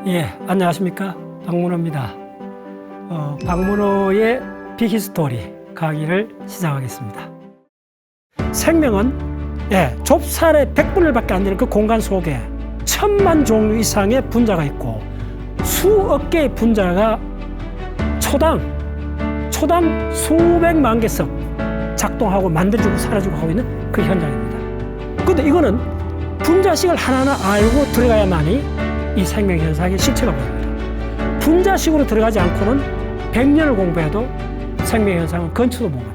예, 안녕하십니까. 박문호입니다. 박문호의 빅히스토리 강의를 시작하겠습니다. 생명은 좁쌀의 100분의 1밖에 안 되는 그 공간 속에 1000만 종류 이상의 분자가 있고 수억 개의 분자가 초당 수백만 개씩 작동하고 만들어지고 사라지고 하고 있는 그 현장입니다. 그런데 이거는 분자식을 하나하나 알고 들어가야만이 이 생명현상의 실체가 보입니다. 분자식으로 들어가지 않고는 100년을 공부해도 생명현상은 건추도 못 합니다.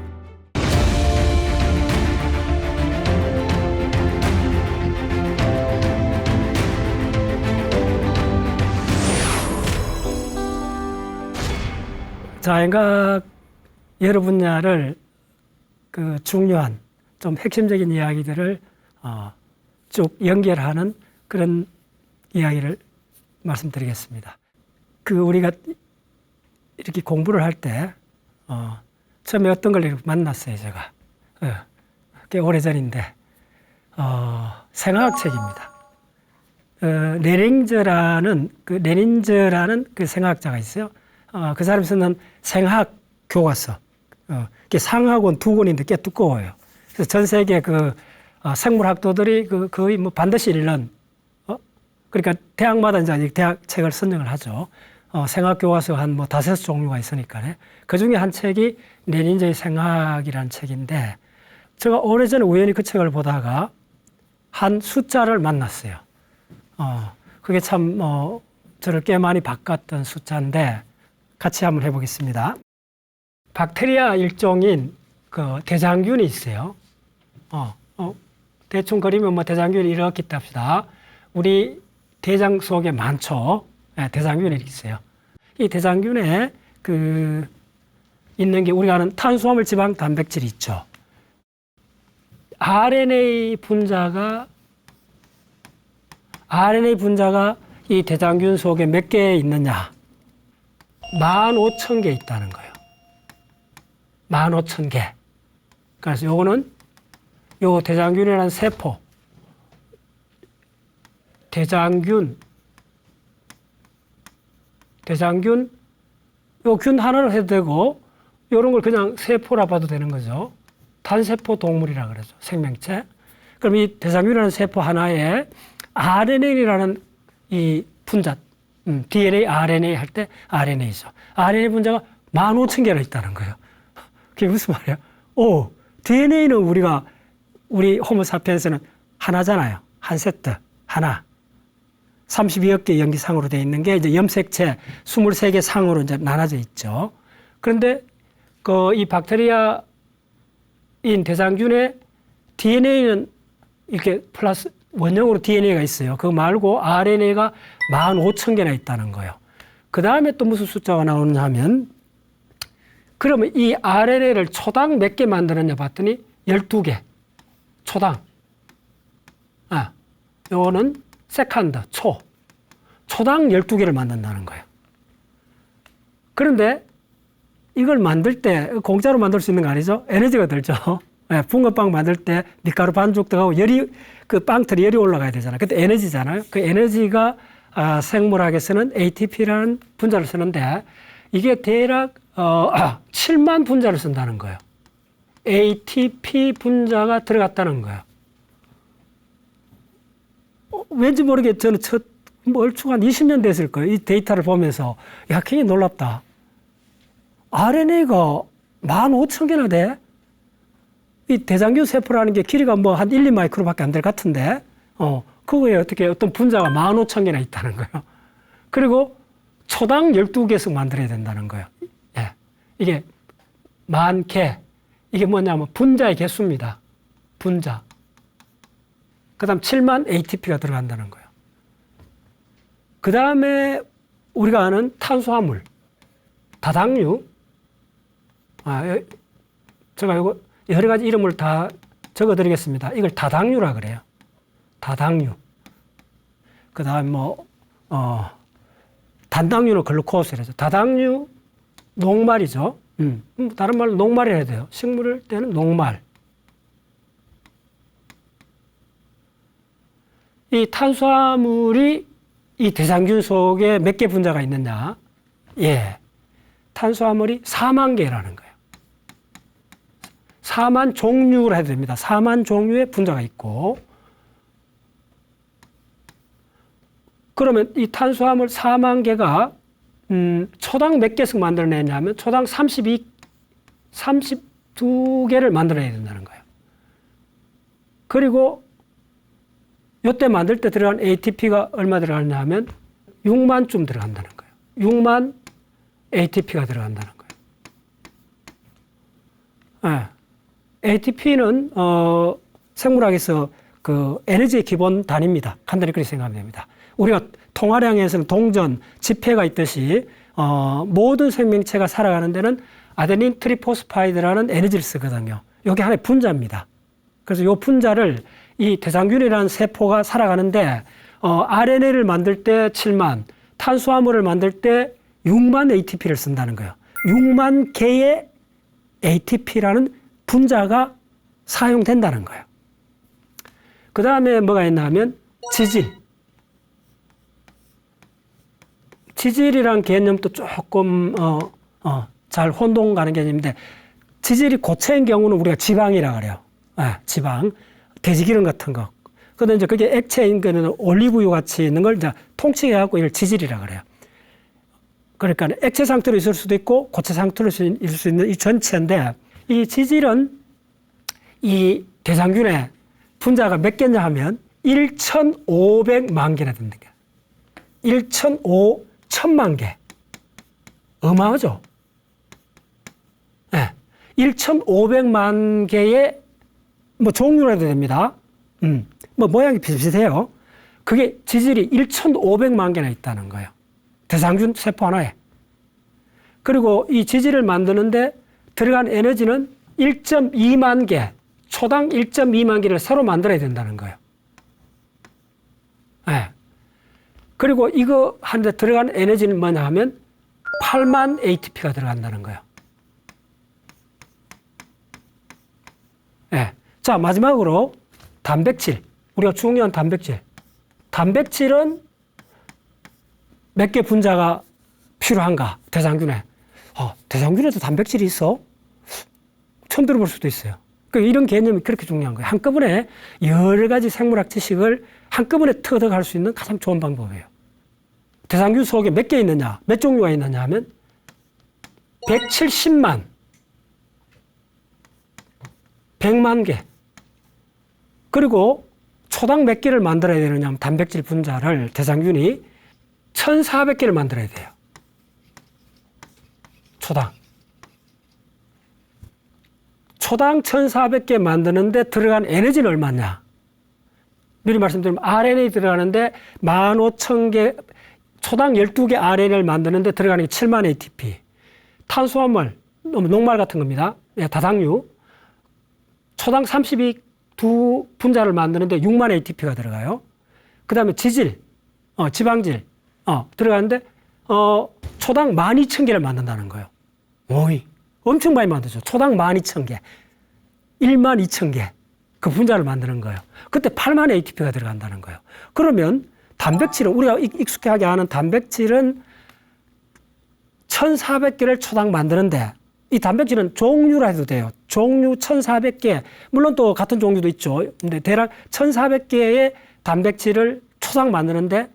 자연과학 여러 분야를 그 중요한 좀 핵심적인 이야기들을 쭉 연결하는 그런 이야기를 말씀드리겠습니다. 우리가 이렇게 공부를 할 때 처음에 어떤 걸 이렇게 만났어요, 제가. 꽤 오래전인데 생화학 책입니다. 레닝저라는 그 생화학자가 있어요. 그 사람이 쓰는 생화학 교과서. 상하권 2권인데 꽤 두꺼워요. 그래서 전 세계 생물학도들이 거의 반드시 읽는 그러니까 대학마다 이제 대학 책을 선정을 하죠. 생화학 교과서가 한 5종류가 있으니까. 그 중에 한 책이 레닌저의 생화학이라는 책인데, 제가 오래전에 우연히 그 책을 보다가 한 숫자를 만났어요. 그게 참, 저를 꽤 많이 바꿨던 숫자인데, 같이 한번 해보겠습니다. 박테리아 일종인 대장균이 있어요. 대충 그리면 대장균이 이렇게 합시다. 우리 대장 속에 많죠. 대장균이 이렇게 있어요. 이 대장균에 있는 게 우리가 아는 탄수화물, 지방, 단백질이 있죠. RNA 분자가 이 대장균 속에 몇 개 있느냐? 15,000개 있다는 거예요. 15,000개. 그래서 요거 대장균이라는 세포, 대장균, 요 균 하나를 해도 되고, 요런 걸 그냥 세포라 봐도 되는 거죠. 단세포 동물이라 그러죠. 생명체. 그럼 이 대장균이라는 세포 하나에 RNA라는 이 분자, DNA, RNA 할 때 RNA죠. RNA 분자가 15,000개나 있다는 거예요. 그게 무슨 말이에요? DNA는 우리 호모사피엔스는 하나잖아요. 한 세트, 하나. 32억 개 염기상으로 되어 있는 게 이제 염색체 23개 상으로 이제 나눠져 있죠. 그런데 이 박테리아인 대장균의 DNA는 이렇게 플러스 원형으로 DNA가 있어요. 그거 말고 RNA가 15,000개나 있다는 거예요. 그 다음에 또 무슨 숫자가 나오느냐 하면, 그러면 이 RNA를 초당 몇 개 만들었냐 봤더니 12개. 초당. 요거는 세컨드, 초당 12개를 만든다는 거예요. 그런데 이걸 만들 때 공짜로 만들 수 있는 거 아니죠? 에너지가 들죠. 붕어빵 만들 때 밀가루 반죽 들어가고 빵틀에 열이 올라가야 되잖아요. 그때 에너지잖아요. 그 에너지가 생물학에서는 ATP라는 분자를 쓰는데, 이게 대략 7만 분자를 쓴다는 거예요. ATP 분자가 들어갔다는 거예요. 왠지 모르게 저는 얼추 한 20년 됐을 거예요. 이 데이터를 보면서. 굉장히 놀랍다. RNA가 15,000개나 돼? 이 대장균 세포라는 게 길이가 한 1, 2마이크로밖에 안 될 것 같은데, 그거에 어떤 분자가 15,000개나 있다는 거예요. 그리고 초당 12개씩 만들어야 된다는 거예요. 이게 10,000개. 이게 뭐냐면 분자의 개수입니다. 분자. 그 다음 7만 ATP가 들어간다는 거예요. 그 다음에 우리가 아는 탄수화물, 다당류. 제가 이거 여러 가지 이름을 다 적어 드리겠습니다. 이걸 다당류라 그래요. 다당류. 그 다음 단당류는 글루코스라죠. 다당류, 녹말이죠. 다른 말로 녹말이라 해야 돼요. 식물일 때는 녹말. 이 탄수화물이 이 대장균 속에 몇 개 분자가 있느냐? 예. 탄수화물이 4만 개라는 거예요. 4만 종류를 해도 됩니다. 4만 종류의 분자가 있고, 그러면 이 탄수화물 4만 개가 초당 몇 개씩 만들어내냐면 초당 32개를 만들어내야 된다는 거예요. 그리고 이때 만들 때 들어간 ATP가 얼마 들어가느냐 하면 6만쯤 들어간다는 거예요. 6만 ATP가 들어간다는 거예요. 네. ATP는 생물학에서 그 에너지의 기본 단위입니다. 간단히 그렇게 생각하면 됩니다. 우리가 통화량에서는 동전, 지폐가 있듯이 모든 생명체가 살아가는 데는 아데닌 트리포스파이드라는 에너지를 쓰거든요. 이게 하나의 분자입니다. 그래서 이 분자를 이 대장균이라는 세포가 살아가는데 RNA를 만들 때 7만, 탄수화물을 만들 때 6만 ATP를 쓴다는 거예요. 6만 개의 ATP라는 분자가 사용된다는 거예요. 그 다음에 뭐가 있나 하면 지질. 지질이란 개념도 조금 잘 혼동 가는 개념인데, 지질이 고체인 경우는 우리가 지방이라고 그래요. 지방, 돼지기름 같은 거. 그런데 이제 그게 액체인 거는 올리브유 같이 있는 걸 이제 통칭해갖고 이걸 지질이라고 그래요. 그러니까 액체 상태로 있을 수도 있고 고체 상태로 있을 수 있는 이 전체인데, 이 지질은 이 대장균의 분자가 몇 개냐 하면 1,500만 개나 된다. 1,500만 개. 어마어마하죠? 네. 1,500만 개의 뭐 종류로 해도 됩니다. 뭐 모양이 비슷해요. 그게 지질이 1,500만 개나 있다는 거예요. 대장균 세포 하나에. 그리고 이 지질을 만드는데 들어간 에너지는 1.2만 개, 초당 1.2만 개를 새로 만들어야 된다는 거예요. 네. 그리고 이거 하는데 들어간 에너지는 뭐냐 하면 8만 ATP가 들어간다는 거예요. 네. 자, 마지막으로 단백질. 우리가 중요한 단백질. 단백질은 몇 개 분자가 필요한가? 대장균에. 대장균에도 단백질이 있어? 처음 들어볼 수도 있어요. 그러니까 이런 개념이 그렇게 중요한 거예요. 한꺼번에 여러 가지 생물학 지식을 한꺼번에 터득할 수 있는 가장 좋은 방법이에요. 대장균 속에 몇 개 있느냐? 몇 종류가 있느냐 하면 170만, 100만 개. 그리고 초당 몇 개를 만들어야 되느냐 하면 단백질 분자를 대장균이 1,400개를 만들어야 돼요. 초당. 초당 1,400개 만드는데 들어간 에너지는 얼마냐? 미리 말씀드리면 RNA 들어가는데 15,000개, 초당 12개 RNA를 만드는데 들어가는 게 7만 ATP. 탄수화물, 녹말 같은 겁니다. 다당류. 초당 32분자를 만드는데 6만 ATP가 들어가요. 그 다음에 지질, 지방질, 들어가는데, 초당 12,000개를 만든다는 거예요. 오이. 엄청 많이 만들죠. 초당 12,000개. 12,000개. 그 분자를 만드는 거예요. 그때 8만 ATP가 들어간다는 거예요. 그러면 단백질은, 우리가 익숙하게 아는 단백질은 1,400개를 초당 만드는데, 이 단백질은 종류라 해도 돼요. 종류 1,400개. 물론 또 같은 종류도 있죠. 근데 대략 1,400개의 단백질을 초당 만드는데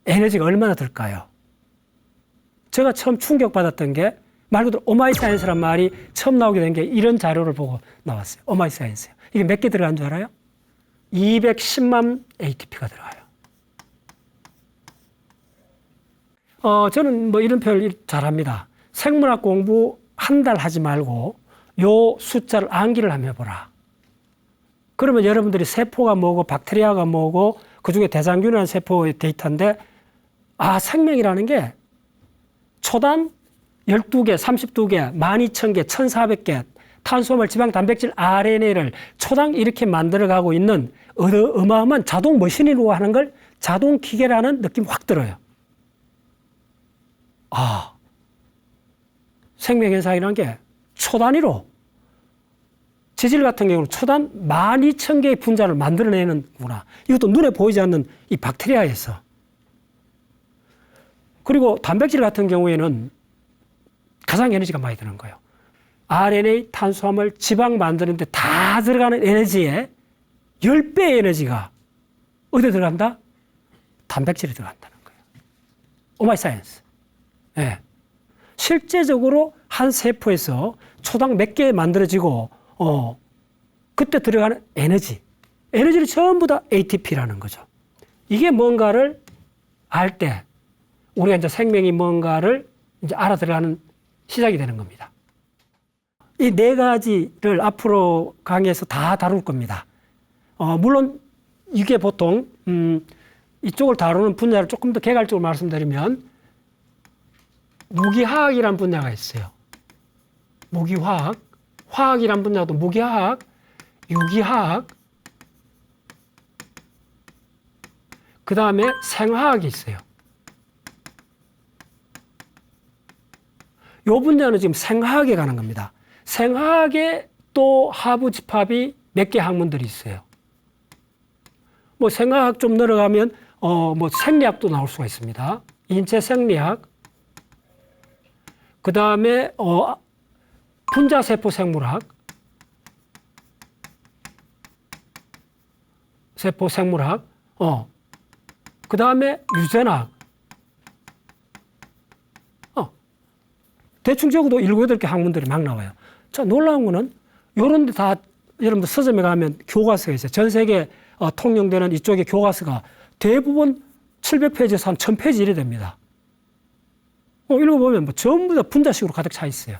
에너지가 얼마나 들까요? 제가 처음 충격받았던 게 말 그대로 오마이사이언스란 말이 처음 나오게 된 게 이런 자료를 보고 나왔어요. 오마이사이언스요. 이게 몇 개 들어간 줄 알아요? 210만 ATP가 들어가요. 저는 뭐 이런 표현을 잘합니다. 생물학 공부 한 달 하지 말고 요 숫자를 암기를 한번 해보라. 그러면 여러분들이 세포가 뭐고 박테리아가 뭐고 그중에 대장균이라는 세포의 데이터인데, 생명이라는 게 초당 12개, 32개, 12,000개, 1,400개 탄수화물, 지방, 단백질, RNA를 초당 이렇게 만들어가고 있는 어마어마한 자동 머신이라고 하는 걸 자동 기계라는 느낌 확 들어요. 생명현상이라는 게 초단위로, 지질 같은 경우는 초단 12,000개의 분자를 만들어내는구나. 이것도 눈에 보이지 않는 이 박테리아에서. 그리고 단백질 같은 경우에는 가장 에너지가 많이 드는 거예요. RNA, 탄수화물, 지방 만드는데 다 들어가는 에너지의 10배의 에너지가 어디에 들어간다? 단백질에 들어간다는 거예요. 오마이 사이언스. 예. 실제적으로 한 세포에서 초당 몇 개 만들어지고, 그때 들어가는 에너지를 전부 다 ATP라는 거죠. 이게 뭔가를 알 때, 우리가 이제 생명이 뭔가를 이제 알아들어가는 시작이 되는 겁니다. 이 네 가지를 앞으로 강의에서 다 다룰 겁니다. 물론 이게 보통, 이쪽을 다루는 분야를 조금 더 개괄적으로 말씀드리면, 무기화학이라는 분야가 있어요. 무기화학, 화학이라는 분야도 무기화학, 유기화학, 그 다음에 생화학이 있어요. 이 분야는 지금 생화학에 가는 겁니다. 생화학에 또 하부 집합이 몇 개 학문들이 있어요. 뭐 생화학 좀 늘어가면 뭐 생리학도 나올 수가 있습니다. 인체 생리학, 그 다음에 분자세포 생물학, 세포 생물학, 그 다음에 유전학. 대충 적어도 7, 8개 학문들이 막 나와요. 자, 놀라운 거는 요런 데 다 여러분들 서점에 가면 교과서가 있어요. 전 세계 통용되는 이쪽의 교과서가 대부분 700페이지에서 한 1000페이지 이래 됩니다. 읽어보면 뭐 전부 다 분자식으로 가득 차 있어요.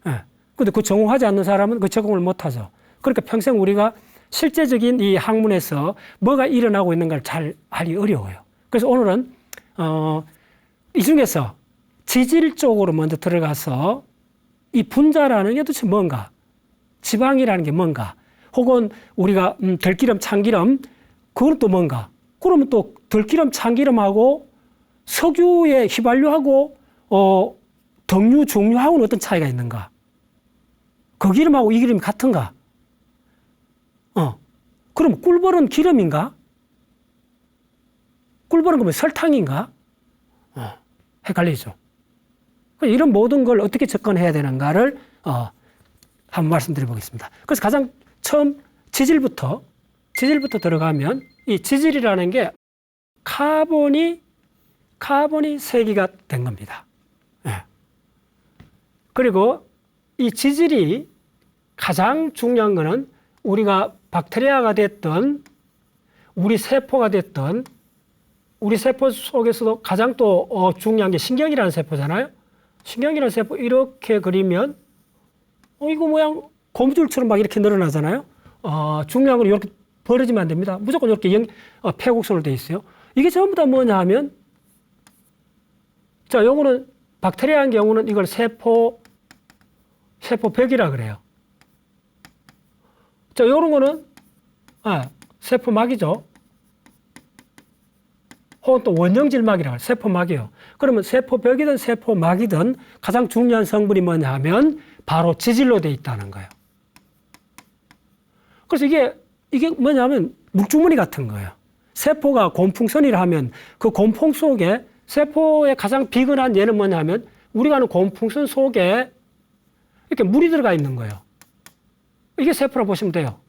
예. 근데 그 전공하지 않는 사람은 그 적응을 못 하죠. 그러니까 평생 우리가 실제적인 이 학문에서 뭐가 일어나고 있는 걸 잘 알기 어려워요. 그래서 오늘은, 이 중에서 지질 쪽으로 먼저 들어가서 이 분자라는 게 도대체 뭔가, 지방이라는 게 뭔가, 혹은 우리가 들기름, 참기름, 그건 또 뭔가, 그러면 또 들기름, 참기름하고 석유의 휘발유하고 등유, 중유하고는 어떤 차이가 있는가? 그 기름하고 이 기름이 같은가? 그럼 꿀벌은 기름인가? 꿀벌은 그러면 설탕인가? 헷갈리죠. 이런 모든 걸 어떻게 접근해야 되는가를 한번 말씀드려 보겠습니다. 그래서 가장 처음 지질부터 들어가면 이 지질이라는 게 카본이 3개가 된 겁니다. 예. 그리고 이 지질이 가장 중요한 거는 우리가 박테리아가 됐든 우리 세포가 됐든 우리 세포 속에서도 가장 또 중요한 게 신경이라는 세포잖아요. 신경이라는 세포 이렇게 그리면 이거 모양 고무줄처럼 막 이렇게 늘어나잖아요. 중요한 건 이렇게 벌어지면 안 됩니다. 무조건 이렇게 폐곡선으로 되어 있어요. 이게 전부 다 뭐냐 하면 자, 요거는 박테리아의 경우는 이걸 세포벽이라 그래요. 자, 요런 거는 세포막이죠. 혹은 또 원형질막이라 그래요. 세포막이에요. 그러면 세포벽이든 세포막이든 가장 중요한 성분이 뭐냐 하면 바로 지질로 되어 있다는 거예요. 그래서 이게 뭐냐면 묵주머니 같은 거예요. 세포가 곰풍선이라 하면 그 곰풍 속에 세포의 가장 비근한 예는 뭐냐면 우리가 아는 곰풍선 속에 이렇게 물이 들어가 있는 거예요. 이게 세포라고 보시면 돼요.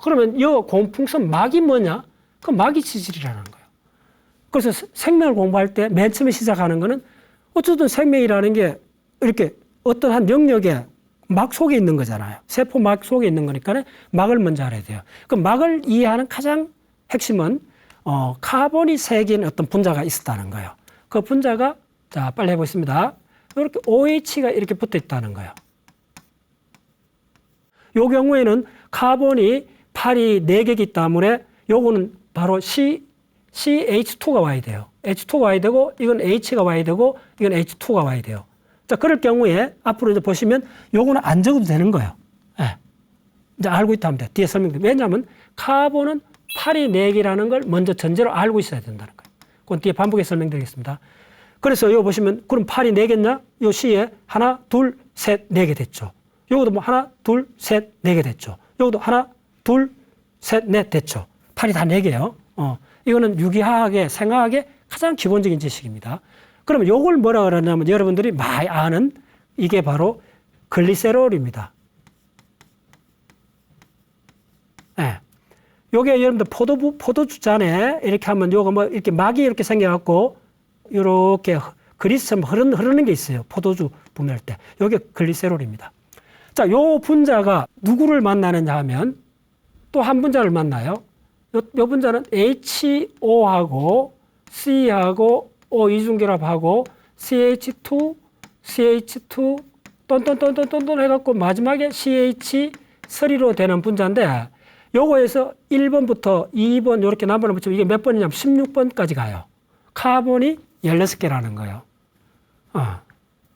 그러면 이 곰풍선 막이 뭐냐? 그 막이 지질이라는 거예요. 그래서 생명을 공부할 때 맨 처음에 시작하는 거는 어쨌든 생명이라는 게 이렇게 어떤 한 영역에 막 속에 있는 거잖아요. 세포 막 속에 있는 거니까 막을 먼저 알아야 돼요. 그 막을 이해하는 가장 핵심은 카본이 3개인 어떤 분자가 있었다는 거예요. 그 분자가 자 빨리 해보겠습니다. 이렇게 OH가 이렇게 붙어 있다는 거예요. 이 경우에는 카본이 팔이 4개이기 때문에 요거는 바로 CH2가 와야 돼요. H2가 와야 되고 이건 H가 와야 되고 이건 H2가 와야 돼요. 자, 그럴 경우에 앞으로 이제 보시면 요거는 안 적어도 되는 거예요. 예. 이제 알고 있다 하면 돼요. 뒤에 설명드릴게요. 왜냐하면 카본은 팔이 4개라는 걸 먼저 전제로 알고 있어야 된다는 거예요. 그건 뒤에 반복해서 설명드리겠습니다. 그래서 이거 보시면 그럼 팔이 4개냐? 요 C에 하나, 둘, 셋, 4개 됐죠. 요것도 뭐 하나, 둘, 셋, 4개 됐죠. 요것도 하나, 둘, 셋, 넷 됐죠. 팔이 다 4개예요. 이거는 유기화학의 생화학의 가장 기본적인 지식입니다. 그러면 요걸 뭐라 그러냐면 여러분들이 많이 아는 이게 바로 글리세롤입니다. 네. 요게 여러분들 포도주 잔에 이렇게 하면 요거 뭐 이렇게 막이 이렇게 생겨갖고 요렇게 그리스처럼 흐르는 게 있어요. 포도주 분해할 때. 요게 글리세롤입니다. 자, 요 분자가 누구를 만나느냐 하면 또 한 분자를 만나요. 요 분자는 HO하고 C하고 O 이중결합하고 CH2 똔똔똔똔똔 해갖고 마지막에 CH3로 되는 분자인데 요거에서 1번부터 2번 이렇게 남번을 붙이면 이게 몇 번이냐면 16번까지 가요. 카본이 16개라는 거예요.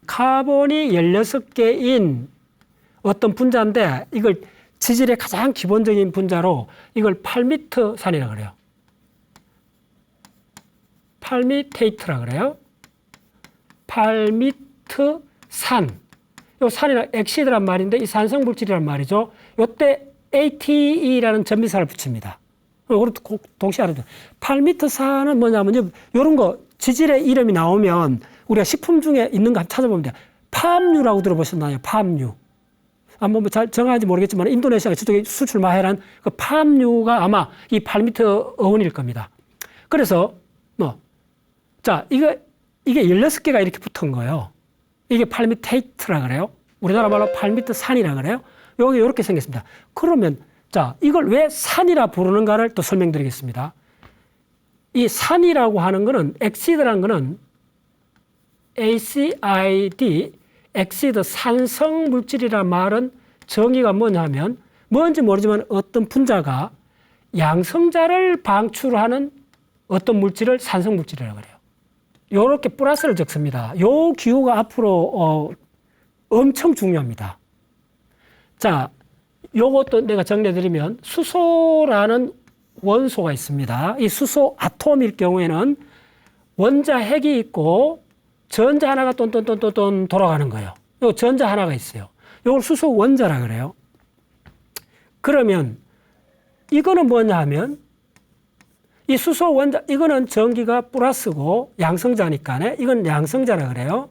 카본이 16개인 어떤 분자인데 이걸 지질의 가장 기본적인 분자로 이걸 팔미트산이라고 그래요. 팔미테이트라 그래요. 팔미트산. 요 산이랑 엑시드란 말인데 이 산성 물질이란 말이죠. 요때 ATE라는 전미사를 붙입니다. 요거를 꼭 동시에 알아둬요. 팔미트산은 뭐냐면 요런 거 지질의 이름이 나오면 우리가 식품 중에 있는 거 한번 찾아보면 돼요. 팜유라고 들어보셨나요? 팜유. 뭐 잘 정하는지 모르겠지만 인도네시아가 저쪽에 수출 마해란 그 팜유가 아마 이 팔미트 어원일 겁니다. 그래서 자, 이게 16개가 이렇게 붙은 거예요. 이게 팔미테이트라 그래요. 우리나라 말로 팔미트산이라 그래요. 여기 이렇게 생겼습니다. 그러면 자, 이걸 왜 산이라 부르는가를 또 설명드리겠습니다. 이 산이라고 하는 거는 엑시드라는 거는 ACID 엑시드 산성 물질이란 말은 정의가 뭐냐면 뭔지 모르지만 어떤 분자가 양성자를 방출하는 어떤 물질을 산성 물질이라고 그래요. 요렇게 플러스를 적습니다. 요 기호가 앞으로 엄청 중요합니다. 자, 요것도 내가 정리해드리면 수소라는 원소가 있습니다. 이 수소 아톰일 경우에는 원자 핵이 있고 전자 하나가 똔똔똔똔 돌아가는 거예요. 요 전자 하나가 있어요. 요걸 수소 원자라 그래요. 그러면 이거는 뭐냐 하면 이 수소 원자, 이거는 전기가 플러스고 양성자니까 이건 양성자라 그래요.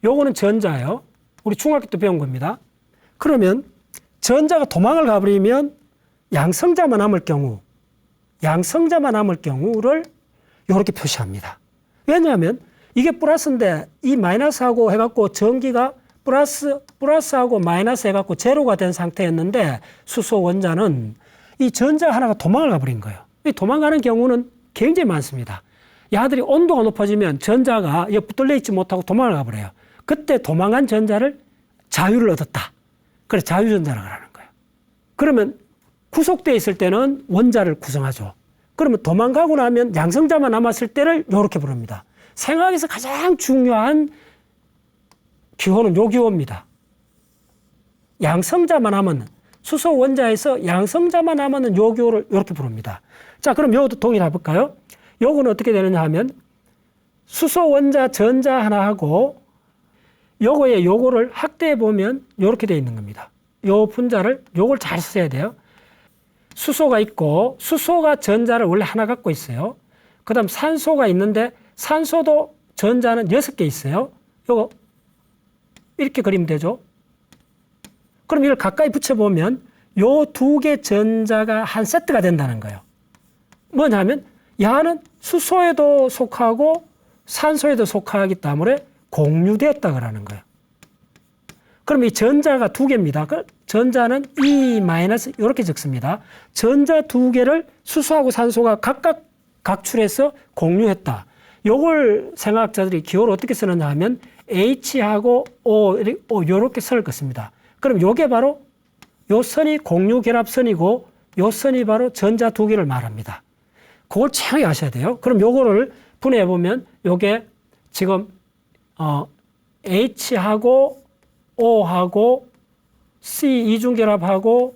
요거는 전자예요. 우리 중학교 때 배운 겁니다. 그러면 전자가 도망을 가버리면 양성자만 남을 경우를 이렇게 표시합니다. 왜냐하면 이게 플러스인데 이 마이너스하고 해갖고 전기가 플러스하고 마이너스 해갖고 제로가 된 상태였는데 수소 원자는 이 전자 하나가 도망을 가버린 거예요. 이 도망가는 경우는 굉장히 많습니다. 야들이 온도가 높아지면 전자가 붙들려 있지 못하고 도망을 가버려요. 그때 도망간 전자를 자유를 얻었다. 그래서 자유전자라고 하는 거예요. 그러면 구속되어 있을 때는 원자를 구성하죠. 그러면 도망가고 나면 양성자만 남았을 때를 이렇게 부릅니다. 생학에서 가장 중요한 기호는 요 기호입니다. 양성자만 남은 수소 원자에서 양성자만 남은 요 기호를 이렇게 부릅니다. 자, 그럼 요것도 동일해 볼까요? 요거는 어떻게 되느냐 하면 수소 원자 전자 하나 하고 요거를 확대해 보면 요렇게 되어 있는 겁니다. 요 분자를 요걸 잘 써야 돼요. 수소가 있고 수소가 전자를 원래 하나 갖고 있어요. 그다음 산소가 있는데 산소도 전자는 6개 있어요. 요거 이렇게 그리면 되죠. 그럼 이걸 가까이 붙여보면 요 2개 전자가 한 세트가 된다는 거예요. 뭐냐면 야는 수소에도 속하고 산소에도 속하기 때문에 공유되었다 그러는 거예요. 그럼 이 전자가 2개입니다. 그 전자는 E- 이렇게 적습니다. 전자 2개를 수소하고 산소가 각각 각출해서 공유했다. 요걸 생화학자들이 기호를 어떻게 쓰느냐 하면 H하고 O 이렇게 선을 긋습니다. 그럼 요게 바로 요 선이 공유 결합선이고 요 선이 바로 전자 2개를 말합니다. 그걸 정확히 아셔야 돼요. 그럼 요거를 분해해 보면 요게 지금 H하고 O하고 C 이중결합하고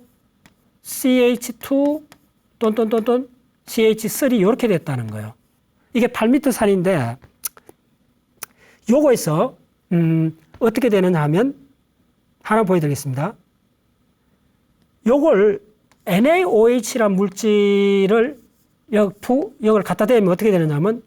CH2 똔똔똔똔 CH3 이렇게 됐다는 거예요. 이게 8m 산인데 요거에서 어떻게 되느냐 하면 하나 보여드리겠습니다. 요걸 NaOH란 물질을 여기를 갖다 대면 어떻게 되느냐 하면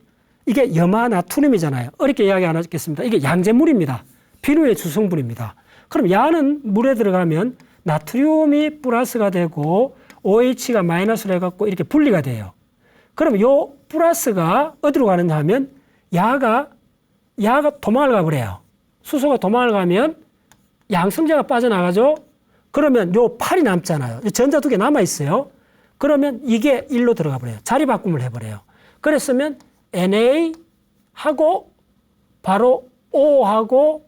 이게 염화 나트륨이잖아요. 어렵게 이야기 안 하겠습니다. 이게 양잿물입니다. 비누의 주성분입니다. 그럼 야는 물에 들어가면 나트륨이 플러스가 되고 OH가 마이너스로 해갖고 이렇게 분리가 돼요. 그럼 요 플러스가 어디로 가느냐 하면 야가 도망을 가버려요. 수소가 도망을 가면 양성자가 빠져나가죠. 그러면 요 8이 남잖아요. 전자 2개 남아있어요. 그러면 이게 1로 들어가 버려요. 자리 바꿈을 해버려요. 그랬으면 NA하고 바로 O하고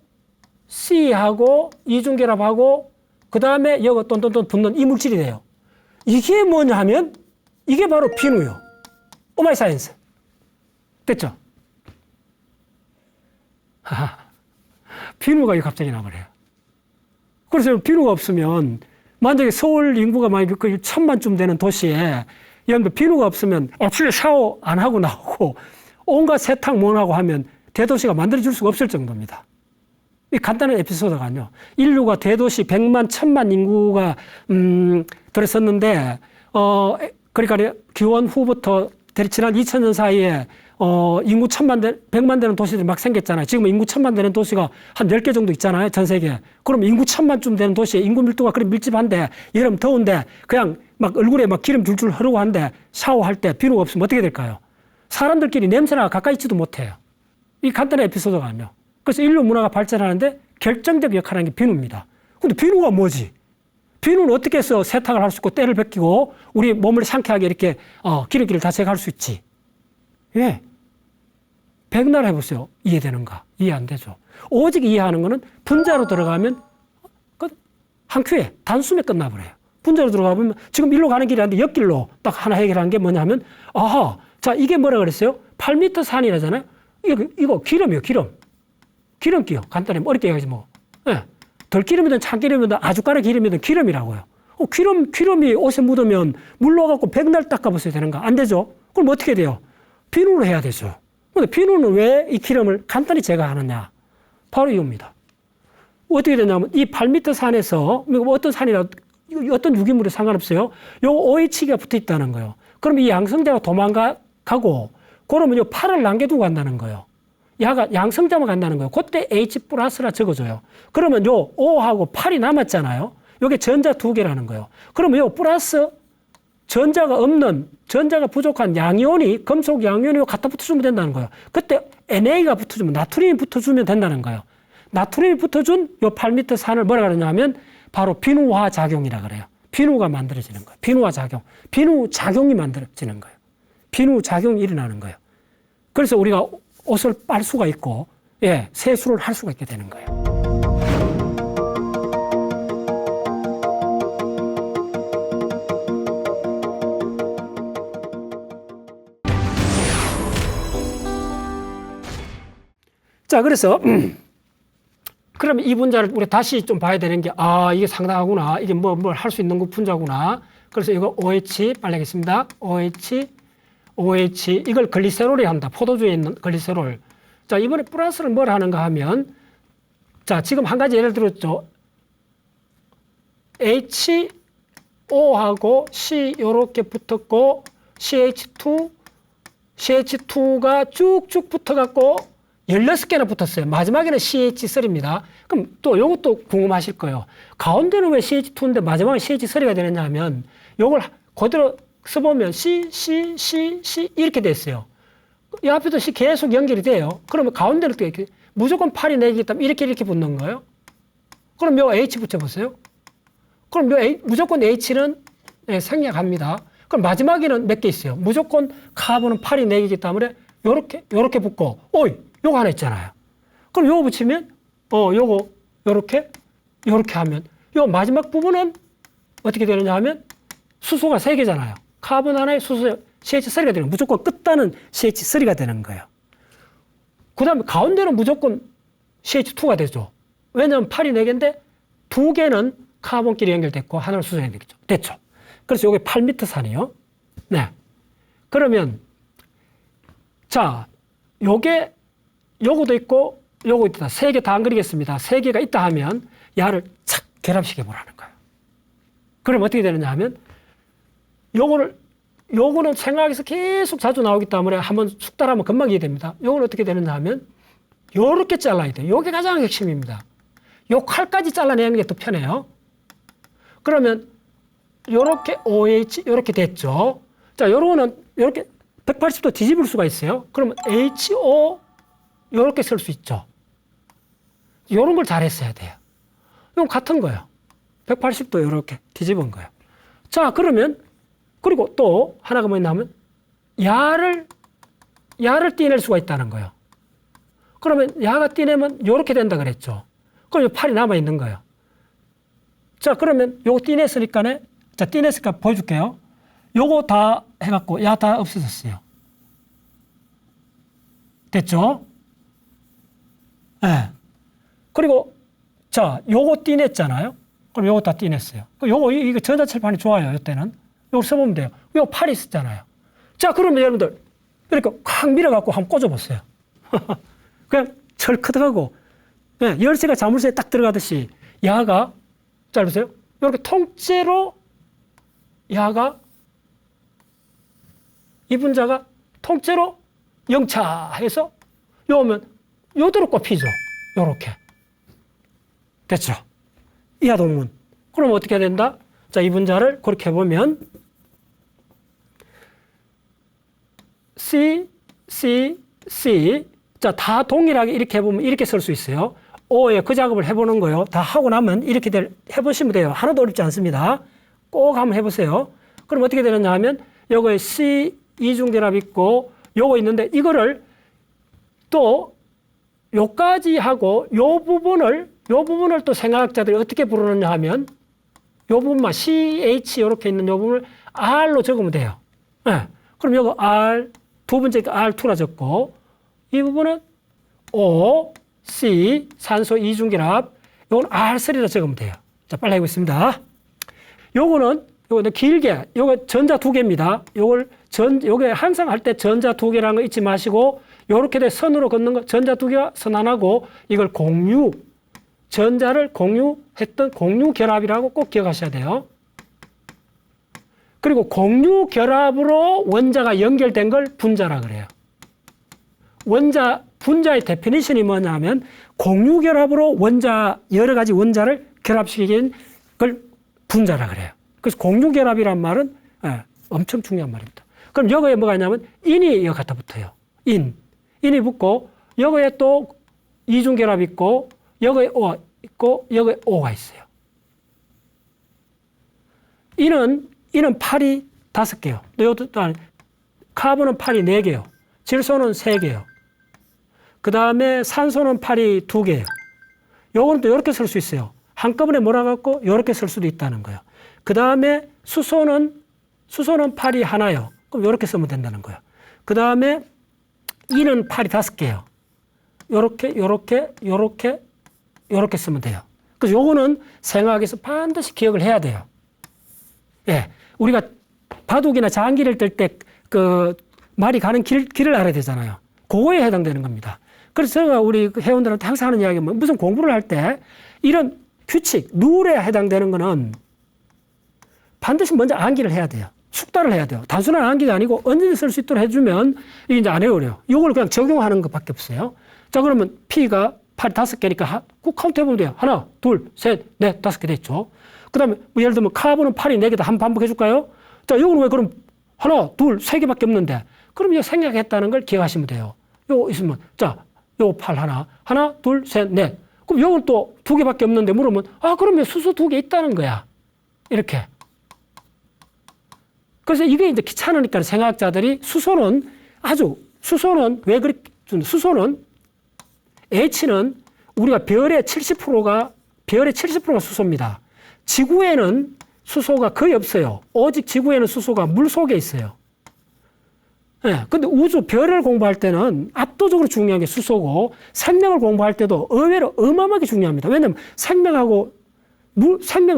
C하고 이중결합하고 그 다음에 여기 똔똔똔 붙는 이 물질이 돼요. 이게 뭐냐 하면 이게 바로 비누요. 오마이 사이언스. 됐죠? 비누가 갑자기 나버려요. 그래서 비누가 없으면 만약에 서울 인구가 만약에 거의 1000만쯤 되는 도시에 여러분들 비누가 없으면 아침에 샤워 안 하고 나오고 온갖 세탁 못 하고 하면 대도시가 만들어질 수가 없을 정도입니다. 이 간단한 에피소드가요. 인류가 대도시 100만, 1000만 인구가 들었었는데 그러니까 기원 후부터 지난 2000년 사이에 인구 100만 되는 도시들이 막 생겼잖아요. 지금 인구 1000만 되는 도시가 한 10개 정도 있잖아요. 전 세계에. 그럼 인구 1000만쯤 되는 도시에 인구 밀도가 그리 밀집한데 여름 더운데 그냥 막 얼굴에 막 기름 줄줄 흐르고 한데 샤워할 때 비누가 없으면 어떻게 될까요? 사람들끼리 냄새나 가까이 있지도 못해요. 이 간단한 에피소드가 아니요. 그래서 인류 문화가 발전하는데 결정적 역할을 하는 게 비누입니다. 근데 비누가 뭐지? 비누는 어떻게 해서 세탁을 할 수 있고 때를 벗기고 우리 몸을 상쾌하게 이렇게 기름기를 다 제거할 수 있지? 예. 백날 해보세요. 이해되는가? 이해 안 되죠. 오직 이해하는 거는 분자로 들어가면 한 큐에 단숨에 끝나버려요. 분자로 들어가면 지금 일로 가는 길이 아닌데 옆길로 딱 하나 해결한 게 뭐냐면 아하, 자 이게 뭐라 그랬어요? 8m 산이라잖아요. 이거 기름이에요. 기름기요. 간단히 어렵게 얘기하지 뭐. 예. 덜기름이든 참기름이든 아주가루 기름이든 기름이라고요. 기름이 옷에 묻으면 물로 갖고 백날 닦아보셔야 되는가? 안 되죠. 그럼 어떻게 돼요? 비누로 해야 되죠. 근데 비누는 왜 이 기름을 간단히 제거하느냐? 바로 이겁니다. 어떻게 되냐면 이 8m 산에서 어떤 산이라도 어떤 유기물이 상관없어요. 요 OH가 붙어 있다는 거예요. 그럼 이 양성자가 도망가고 그러면 요 8을 남겨두고 간다는 거예요. 야가 양성자만 간다는 거예요. 그때 H 플러스라 적어줘요. 그러면 요 O하고 8이 남았잖아요. 요게 전자 2개라는 거예요. 그러면 요 플러스 전자가 없는, 전자가 부족한 양이온이, 금속 양이온이 갖다 붙어주면 된다는 거예요. 그때 NA가 붙어주면, 나트륨이 붙어주면 된다는 거예요. 나트륨이 붙어준 요 8m 산을 뭐라 그러냐 하면 바로 비누화 작용이라 그래요. 비누가 만들어지는 거예요. 비누화 작용. 비누 작용이 만들어지는 거예요. 비누 작용이 일어나는 거예요. 그래서 우리가 옷을 빨 수가 있고, 예, 세수를 할 수가 있게 되는 거예요. 자, 그래서, 그러면 이 분자를 우리 다시 좀 봐야 되는 게, 이게 상당하구나. 이게 뭘 할 수 있는 그 분자구나. 그래서 이거 OH, 빨리 하겠습니다. OH, 이걸 글리세롤이 한다. 포도주에 있는 글리세롤. 자, 이번에 플러스를 뭘 하는가 하면, 자, 지금 한 가지 예를 들었죠. HO하고 C 요렇게 붙었고, CH2가 쭉쭉 붙어갖고 16개나 붙었어요. 마지막에는 CH3입니다. 그럼 또 요것도 궁금하실 거예요. 가운데는 왜 CH2인데 마지막에 CH3가 되느냐 하면, 요걸 그대로 써보면 C 이렇게 됐어요. 이 앞에도 C 계속 연결이 돼요. 그러면 가운데를 또 이렇게 무조건 8이 4개이기 때문에 이렇게 붙는 거예요. 그럼 요 H 붙여보세요. 그럼 요 무조건 H는 생략합니다. 그럼 마지막에는 몇 개 있어요. 무조건 카본은 8이 4개이기 때문에 요렇게 붙고, 요거 하나 있잖아요. 그럼 요거 붙이면, 요거 요렇게 하면, 요 마지막 부분은 어떻게 되느냐 하면 수소가 3개잖아요. 카본 하나에 수소 CH3가 되는 거예요. 무조건 끝단은 CH3가 되는 거예요. 그 다음에 가운데는 무조건 CH2가 되죠. 왜냐하면 8이 4개인데 2개는 카본끼리 연결됐고 하나는 수소 연결됐죠. 됐죠. 그래서 요게 8m 산이에요. 네. 그러면 자, 요거도 있고 요거 있다. 3개 다 안 그리겠습니다. 3개가 있다 하면 야를 착 결합시켜 보라는 거예요. 그럼 어떻게 되느냐 하면 요거를 요거는 생각에서 계속 자주 나오기 때문에 한번 숙달하면 금방 이해됩니다. 요건 어떻게 되느냐 하면 요렇게 잘라야 돼요. 요게 가장 핵심입니다. 요 칼까지 잘라내는 게 더 편해요. 그러면 요렇게 OH 요렇게 됐죠. 자, 요거는 요렇게 180도 뒤집을 수가 있어요. 그러면 HO 요렇게 쓸 수 있죠. 요런 걸 잘했어야 돼요. 이건 같은 거예요. 180도 요렇게 뒤집은 거예요. 자, 그러면 그리고 또 하나가 뭐냐면 야를 떼낼 수가 있다는 거예요. 그러면 야가 떼내면 요렇게 된다 그랬죠. 그럼 요 팔이 남아 있는 거예요. 자, 그러면 요거 떼냈으니까네. 자, 떼냈으니까 보여줄게요. 요거 다 해갖고 야 다 없어졌어요. 됐죠? 예. 네. 그리고 자, 요거 떼냈잖아요. 그럼 요거 다 떼냈어요. 요거 이거 전자철판이 좋아요. 이때는 요거 써보면 돼요. 요 팔이 있었잖아요. 자, 그러면 여러분들 이렇게 확 밀어갖고 한번 꽂아보세요. 그냥 철크득하고 네, 열쇠가 자물쇠에 딱 들어가듯이 야가 잘 보세요. 이렇게 통째로 야가 이 분자가 통째로 영차해서 요오면 요대로 꼽히죠. 요렇게. 됐죠. 이하 동문. 그럼 어떻게 된다? 자, 이 분자를 그렇게 해보면 C, C, C. 자, 다 동일하게 이렇게 해보면 이렇게 쓸 수 있어요. O에 그 작업을 해보는 거요. 다 하고 나면 이렇게 해보시면 돼요. 하나도 어렵지 않습니다. 꼭 한번 해보세요. 그럼 어떻게 되느냐 하면 요거에 C 이중결합 있고 요거 있는데 이거를 또 요까지 하고 요 부분을 또 생화학자들이 어떻게 부르느냐 하면 요 부분만 CH 이렇게 있는 요 부분을 R로 적으면 돼요. 네. 그럼 요거 R 두 번째 R2라 적고 이 부분은 O, C 산소 이중결합 요건 R3라 적으면 돼요. 자, 빨리 해보겠습니다. 요거는 길게 요거 전자 두 개입니다. 요게 항상 할 때 전자 두 개라는 거 잊지 마시고 요렇게 돼 선으로 걷는 거 전자 두 개와 선 하나고 이걸 전자를 공유했던 공유결합이라고 꼭 기억하셔야 돼요. 그리고 공유결합으로 원자가 연결된 걸 분자라 그래요. 분자의 데피니션이 뭐냐면 공유결합으로 여러 가지 원자를 결합시킨 걸 분자라 그래요. 그래서 공유결합이란 말은 엄청 중요한 말입니다. 그럼 여기에 뭐가 있냐면 인이 여기 갖다 붙어요. 인이 붙고 여기에 또 이중결합 있고 여기에 O 있고 여기에 O가 있어요. 인은 팔이 5개요. 카본은 팔이 4개요. 질소는 3개요. 그 다음에 산소는 팔이 2개예요. 요거는 또 이렇게 쓸 수 있어요. 한꺼번에 몰아갖고 이렇게 쓸 수도 있다는 거예요. 그 다음에 수소는 팔이 하나요. 그럼 이렇게 쓰면 된다는 거예요. 그 다음에 이는 팔이 5개예요. 요렇게 쓰면 돼요. 그래서 요거는 생화학에서 반드시 기억을 해야 돼요. 예. 우리가 바둑이나 장기를 뜰 때 그 말이 가는 길을 알아야 되잖아요. 그거에 해당되는 겁니다. 그래서 제가 우리 회원들한테 항상 하는 이야기는 무슨 공부를 할 때 이런 규칙, 룰에 해당되는 거는 반드시 먼저 암기를 해야 돼요. 숙달을 해야 돼요. 단순한 암기가 아니고 언제든지 쓸 수 있도록 해주면 이게 이제 안 어려워요. 이걸 그냥 적용하는 것밖에 없어요. 자, 그러면 P가 팔이 5개니까 꼭 카운트 해보면 돼요. 하나, 둘, 셋, 넷, 5개 됐죠. 그 다음에 뭐 예를 들면 카본은 팔이 4개다. 한번 반복해줄까요? 자, 이거는 왜 그럼 하나, 둘, 3개밖에 없는데 그럼 이거 생략했다는 걸 기억하시면 돼요. 요거 있으면 자, 요 팔 하나, 둘, 셋, 넷. 그럼 요건 또 2개밖에 없는데 물으면 그러면 수소 2개 있다는 거야. 이렇게. 그래서 이게 이제 귀찮으니까 생화학자들이 수소는 왜 그렇게 수소는 H는 우리가 별의 70%가 수소입니다. 지구에는 수소가 거의 없어요. 오직 지구에는 수소가 물 속에 있어요. 예. 근데 별을 공부할 때는 압도적으로 중요한 게 수소고 생명을 공부할 때도 의외로 어마어마하게 중요합니다. 왜냐면 생명은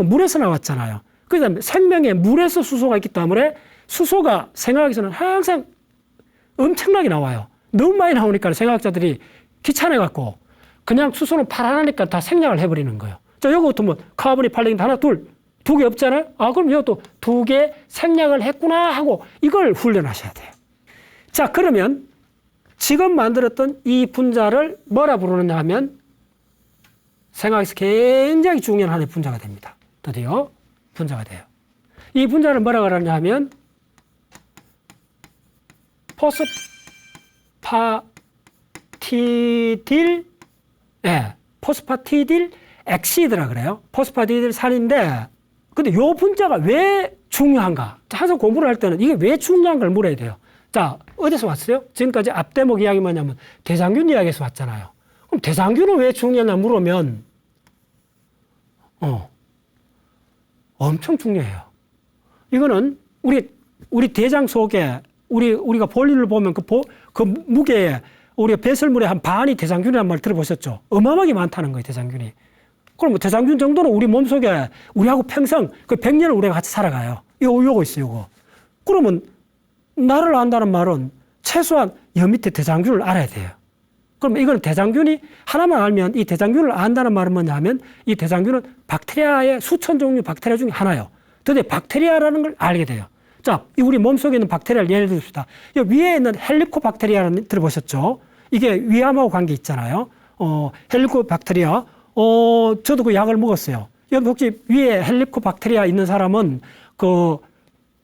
물에서 나왔잖아요. 그다음에 생명에 물에서 수소가 있기 때문에 수소가 생화학에서는 항상 엄청나게 나와요. 너무 많이 나오니까 생화학자들이 귀찮아갖고 그냥 수소는 팔 하나니까 다 생략을 해버리는 거예요. 자, 요것도 뭐 카본이 8개인데 하나, 둘, 두 개 없잖아요. 그럼 이것도 두 개 생략을 했구나 하고 이걸 훈련하셔야 돼요. 자, 그러면 지금 만들었던 이 분자를 뭐라 부르느냐 하면 생학에서 굉장히 중요한 하나의 분자가 됩니다. 드디어 분자가 돼요. 이 분자를 뭐라 그러냐 하면 포스파티딜, 포스파티딜 엑시드라 그래요. 포스파티딜 산인데, 근데 이 분자가 왜 중요한가? 항상 공부를 할 때는 이게 왜 중요한가를 물어야 돼요. 자, 어디서 왔어요? 지금까지 앞대목 이야기 뭐냐면 대장균 이야기에서 왔잖아요. 그럼 대장균은 왜 중요하냐 물으면, 엄청 중요해요. 이거는 우리 대장 속에 우리가 볼일을 보면 그 무게에 우리가 배설물의 한 반이 대장균이라는 말 들어보셨죠? 어마어마하게 많다는 거예요, 대장균이. 그럼 대장균 정도는 우리 몸속에 우리하고 평생 그 100년을 우리가 같이 살아가요. 요거 있어요, 요거. 그러면 나를 안다는 말은 최소한 여 밑에 대장균을 알아야 돼요. 그럼 이건 대장균이 하나만 알면 이 대장균을 안다는 말은 뭐냐 하면 이 대장균은 박테리아의 수천 종류 박테리아 중에 하나예요. 드디어 박테리아라는 걸 알게 돼요. 자, 우리 몸속에 있는 박테리아를 예를 들읍시다. 이 위에 있는 헬리코박테리아는 들어보셨죠? 이게 위암하고 관계 있잖아요. 헬리코박테리아. 저도 그 약을 먹었어요. 여러분 혹시 위에 헬리코박테리아 있는 사람은 그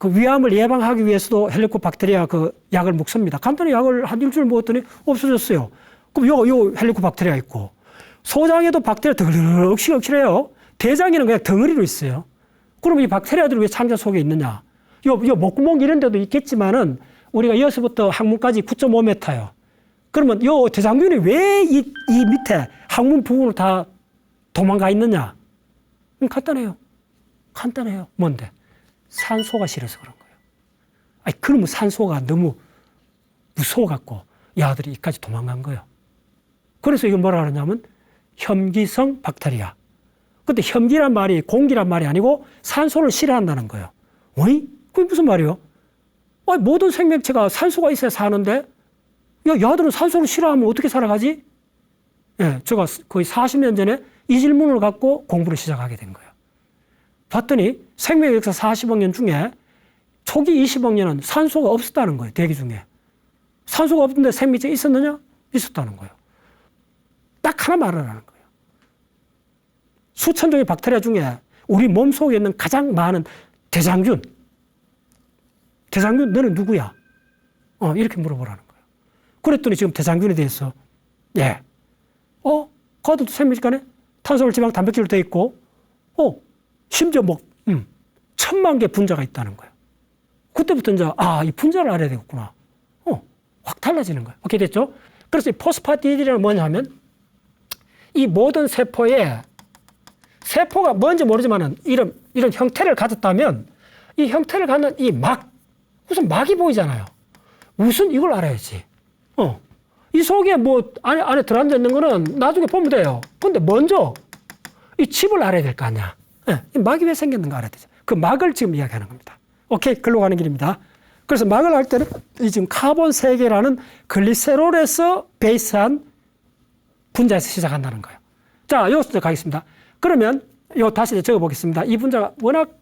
위암을 예방하기 위해서도 헬리코박테리아 그 약을 먹습니다. 간단히 약을 한 일주일 먹었더니 없어졌어요. 그럼 요 헬리코박테리아 있고, 소장에도 박테리아 덩어리 억실해요. 대장에는 그냥 덩어리로 있어요. 그럼 이 박테리아들이 왜 창자 속에 있느냐? 요 목구멍 이런 데도 있겠지만은 우리가 여기서부터 항문까지 9.5m예요. 그러면 요 대장균이 왜 이 밑에 항문 부분을 다 도망가 있느냐? 간단해요. 뭔데? 산소가 싫어서 그런 거예요. 그러면 산소가 너무 무서워갖고 야들이 이까지 도망간 거예요. 그래서 이걸 뭐라 그러냐면 혐기성 박테리아. 근데 혐기란 말이 공기란 말이 아니고 산소를 싫어한다는 거예요. 어이? 그게 무슨 말이에요? 모든 생명체가 산소가 있어야 사는데 야들은 산소를 싫어하면 어떻게 살아가지? 제가 거의 40년 전에 이 질문을 갖고 공부를 시작하게 된 거예요. 봤더니 생명 역사 40억 년 중에 초기 20억 년은 산소가 없었다는 거예요. 대기 중에. 산소가 없는데 생명체가 있었느냐? 있었다는 거예요. 딱 하나 말하라는 거예요. 수천 종의 박테리아 중에 우리 몸속에 있는 가장 많은 대장균 너는 누구야? 이렇게 물어보라는 거예요. 그랬더니 지금 대장균에 대해서 그것도 생명체간에 탄수화물, 지방, 단백질로 되어 있고 심지어 1000만 개 분자가 있다는 거예요. 그때부터 이제 이 분자를 알아야 되겠구나. 확 달라지는 거예요. 오케이, 됐죠? 그래서 이 포스파티딜이란 뭐냐 하면 이 모든 세포가 뭔지 모르지만은 이런 형태를 가졌다면 이 형태를 갖는 이 무슨 막이 보이잖아요. 무슨 이걸 알아야지. 이 속에 뭐 안에 들어앉아 있는 거는 나중에 보면 돼요. 근데 먼저 이 칩을 알아야 될 거 아니야. 이 막이 왜 생겼는가 알아야 되죠. 그 막을 지금 이야기하는 겁니다. 오케이, 글로 가는 길입니다. 그래서 막을 할 때는 이 지금 카본 3개라는 글리세롤에서 베이스한 분자에서 시작한다는 거예요. 자, 여기서 가겠습니다. 그러면 다시 적어보겠습니다. 이 분자가 워낙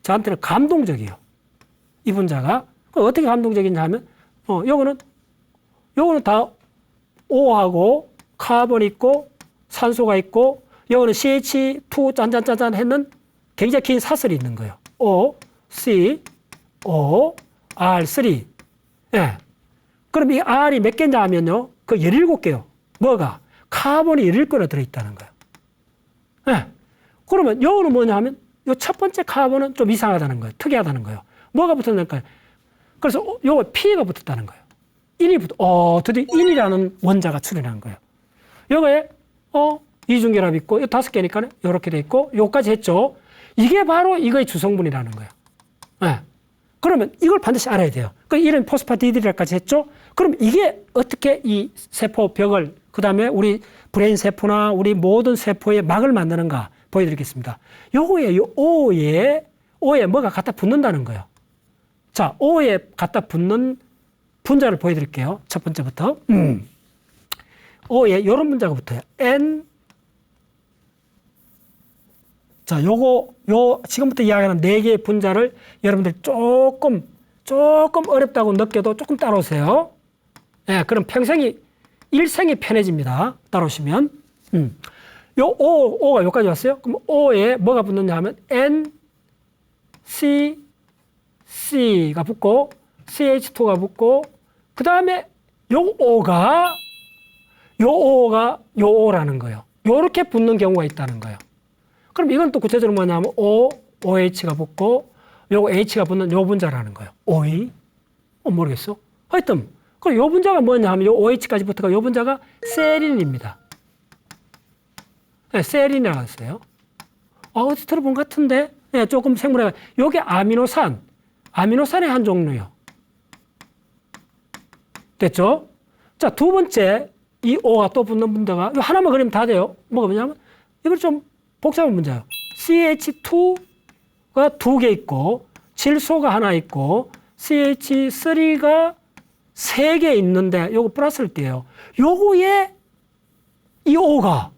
저한테는 감동적이에요. 이 분자가 어떻게 감동적이냐 하면 요거는 다 O하고 카본 있고 산소가 있고 요거는 CH2 짠짠짠짠 했는 굉장히 긴 사슬이 있는 거예요. O, C, O, R3. 그럼 이 R이 몇 개냐 하면요. 그 17개요. 뭐가? 카본이 17개나 들어있다는 거예요. 그러면 요거는 뭐냐 하면 요 첫 번째 카본은 좀 이상하다는 거예요. 특이하다는 거예요. 뭐가 붙었을까요? 그래서 요거 P가 붙었다는 거예요. 드디어 인이라는 원자가 출현한 거예요. 요거에 이중결합 있고 5개니까 요렇게 돼 있고 요까지 했죠. 이게 바로 이거의 주성분이라는 거예요. 그러면 이걸 반드시 알아야 돼요. 이런 포스파티딜까지 했죠. 그럼 이게 어떻게 이 세포 벽을 그다음에 우리 브레인 세포나 우리 모든 세포의 막을 만드는가 보여드리겠습니다. 요거에 O에 뭐가 갖다 붙는다는 거예요. 자, O에 갖다 붙는 분자를 보여드릴게요. 첫 번째부터. O에 이런 분자가 붙어요. N. 자, 지금부터 이야기하는 4개의 분자를 여러분들 조금 어렵다고 느껴도 조금 따라오세요. 예, 그럼 일생이 편해집니다. 따라오시면. 요 O가 여기까지 왔어요. 그럼 O에 뭐가 붙느냐 하면 N, C, C가 붙고, CH2가 붙고, 그 다음에 요 O가 요 O라는 거예요. 요렇게 붙는 경우가 있다는 거예요. 그럼 이건 또 구체적으로 뭐냐면 OH가 붙고, 요거 H가 붙는 요 분자라는 거예요. OE? 모르겠어. 하여튼, 그럼 요 분자가 뭐냐 하면 요 OH까지 붙어가 요 분자가 세린입니다. 네, 세린이라고 했어요. 어디 들어본 것 같은데? 네, 조금 생물학. 요게 아미노산의 한 종류요. 됐죠? 자, 두 번째, 이 O가 또 붙는 분자가, 하나만 그리면 다 돼요. 뭐가 뭐냐면, 이걸 좀 복잡한 문제예요. CH2가 2개 있고, 질소가 하나 있고, CH3가 3개 있는데, 요거 플러스를 띄어요. 요거에 이 O가,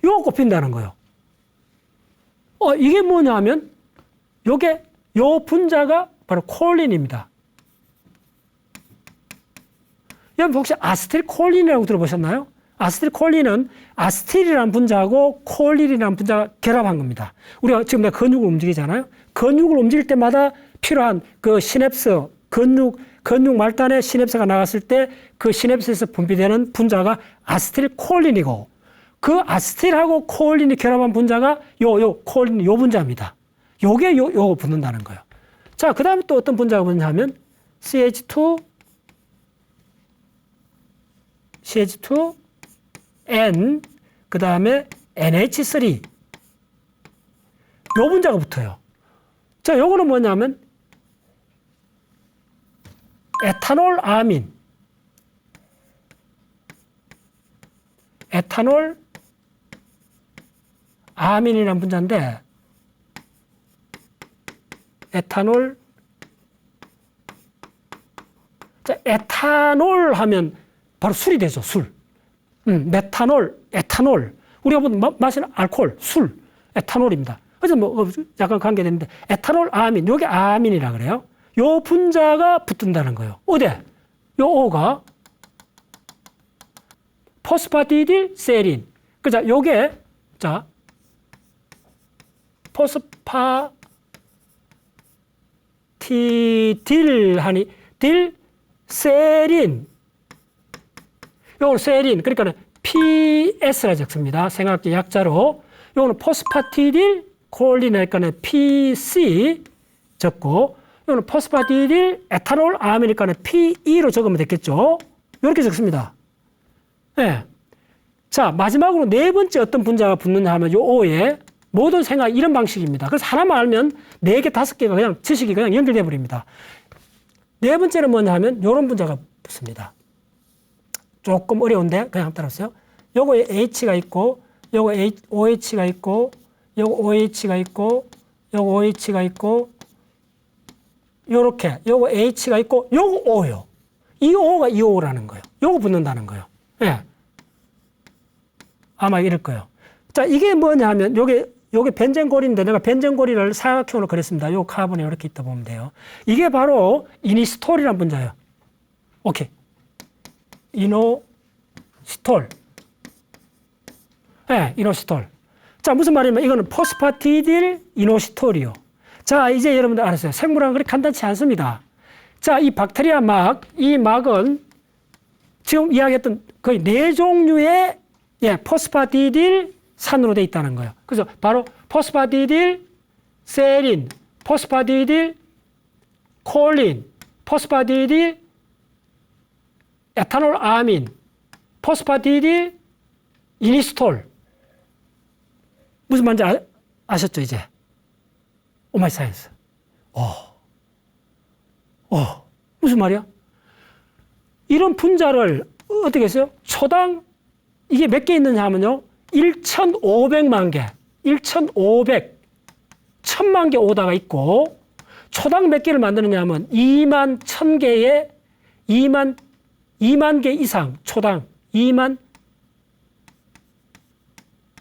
요거 꼽힌다는 거예요. 이게 뭐냐 하면, 요 분자가 바로 콜린입니다. 여러분 혹시 아세틸콜린이라고 들어보셨나요? 아세틸콜린은 아세틸이라는 분자하고 콜린이라는 분자가 결합한 겁니다. 우리가 지금 내가 근육을 움직이잖아요. 근육을 움직일 때마다 필요한 그 시냅스, 근육 말단에 시냅스가 나갔을 때 그 시냅스에서 분비되는 분자가 아세틸콜린이고, 그 아세틸하고 콜린이 결합한 분자가 콜린 요 분자입니다. 요게 요거 붙는다는 거예요. 자, 그 다음에 또 어떤 분자가 붙냐면 CH2, N, 그 다음에 NH3. 요 분자가 붙어요. 자, 요거는 뭐냐면 에탄올 아민이라는 분자인데, 에탄올 하면 바로 술이 되죠, 술. 메탄올, 에탄올. 우리가 마시는 알코올, 술, 에탄올입니다. 그래서 약간 관계되는데, 에탄올 아민, 요게 아민이라 그래요. 요 분자가 붙는다는 거예요. 어디? 요 O가 포스파디딜 세린. 그자, 요게, 자, 딜 세린. 요거는 세린. 그러니까 PS라 적습니다. 생학적 약자로. 요거는 포스파티딜 콜린이니까 PC 적고, 요거는 포스파티딜 에탄올 아미니까 PE로 적으면 됐겠죠. 요렇게 적습니다. 네. 자, 마지막으로 네 번째 어떤 분자가 붙느냐 하면 요 O에 모든 생각 이런 방식입니다. 그래서 하나만 알면 4개, 5개가 그냥 지식이 그냥 연결돼 버립니다. 네 번째는 뭐냐 하면 요런 분자가 붙습니다. 조금 어려운데 그냥 따라오세요. 요거에 H가 있고, 요거 OH가 있고, 요거 OH가 있고, 요거 OH가 있고, 요렇게 요거 H가 있고, 요거 O요. 이 O가 이 O라는 거예요. 요거 붙는다는 거예요. 예. 네. 아마 이럴 거예요. 자, 이게 뭐냐 하면 요게 벤젠골인데 내가 벤젠골이를 사각형으로 그렸습니다. 요 카본이 이렇게 있다 보면 돼요. 이게 바로 이니스톨이라는 분자예요. 오케이. 이노시톨. 네, 이노시톨. 자, 무슨 말이냐면 이거는 포스파티딜 이노시톨이요. 자, 이제 여러분들 알았어요. 생물학은 그렇게 간단치 않습니다. 자, 이 박테리아 막, 이 막은 지금 이야기했던 거의 4종류의 포스파티딜 산으로 되어 있다는 거예요. 그래서 바로 포스파티딜 세린, 포스파티딜 콜린, 포스파티딜 에탄올 아민, 포스파티딜 이니스톨. 무슨 말인지 아셨죠, 이제? 오마이 사이언스. 무슨 말이야? 이런 분자를 어떻게 했어요? 초당 이게 몇 개 있느냐 하면요. 1,500만 개, 1,500만 개 오다가 있고, 초당 몇 개를 만드느냐 하면 2만 1,000개에 2만 개 이상 초당 2만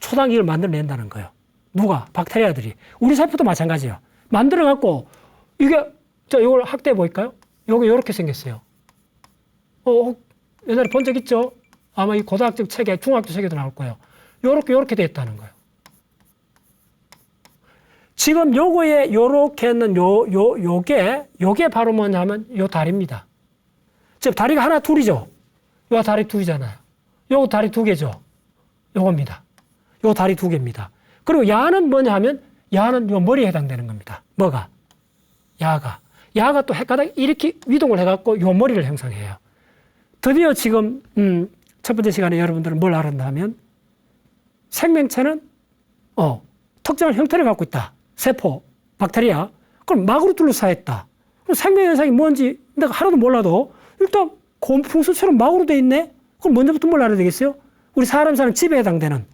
초당익을 만들어낸다는 거예요. 누가? 박테리아들이. 우리 세포도 마찬가지예요. 만들어갖고 이게 이걸 확대해 볼까요? 요게 이렇게 생겼어요. 옛날에 본 적 있죠? 아마 이 고등학교 책에, 중학교 책에도 나올 거예요. 요렇게 됐다는 거예요. 지금 요거에 요렇게 있는 요게 바로 뭐냐면 요 다리입니다. 지금 다리가 하나 둘이죠? 요 다리 둘이잖아요. 요거 다리 두 개죠? 요겁니다. 요 다리 두 개입니다. 그리고 야는 뭐냐 하면 야는 요 머리에 해당되는 겁니다. 뭐가? 야가 또 헷가닥 이렇게 이동을 해갖고 요 머리를 형성해요. 드디어 지금 첫 번째 시간에 여러분들은 뭘 알았나 하면 생명체는 특정한 형태를 갖고 있다. 세포, 박테리아. 그럼 막으로 둘러싸여 있다. 그럼 생명 현상이 뭔지 내가 하나도 몰라도 일단 곰풍수처럼 막으로 돼 있네? 그럼 먼저부터 뭘 알아야 되겠어요? 우리 사람 사는 집에 해당되는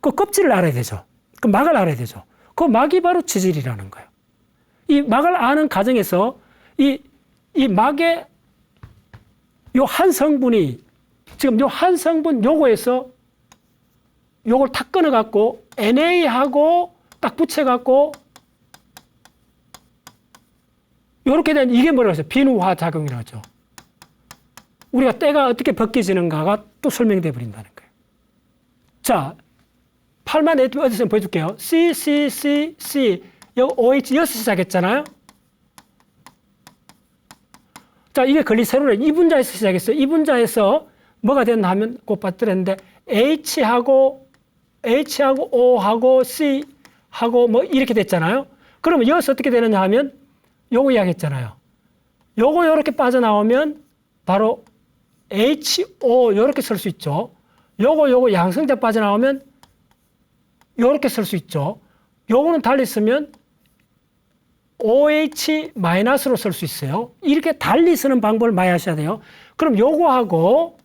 그 껍질을 알아야 되죠. 그 막을 알아야 되죠. 그 막이 바로 지질이라는 거예요. 이 막을 아는 과정에서 이 막의 요 한 성분이 지금 요 한 성분 요거에서 요걸 탁 끊어갖고 NA하고 딱 붙여갖고 요렇게 된 이게 뭐라고 했어요? 비누화 작용이라고 하죠. 우리가 때가 어떻게 벗겨지는가가 또 설명돼 버린다는 거예요. 자, 8만 어디서 보여줄게요. C, 여기 OH 6 시작했잖아요. 자, 이게 글리세롤의 2분자에서 시작했어요. 2분자에서 뭐가 됐나 하면 꼭 봤더랬는데 H하고 O하고 C하고 뭐 이렇게 됐잖아요. 그러면 여기서 어떻게 되느냐 하면 요거 이야기했잖아요. 요거 요렇게 빠져나오면 바로 HO 요렇게 쓸 수 있죠. 요거 양성자 빠져나오면 요렇게 쓸 수 있죠. 요거는 달리 쓰면 OH-로 쓸 수 있어요. 이렇게 달리 쓰는 방법을 많이 하셔야 돼요. 그럼 요거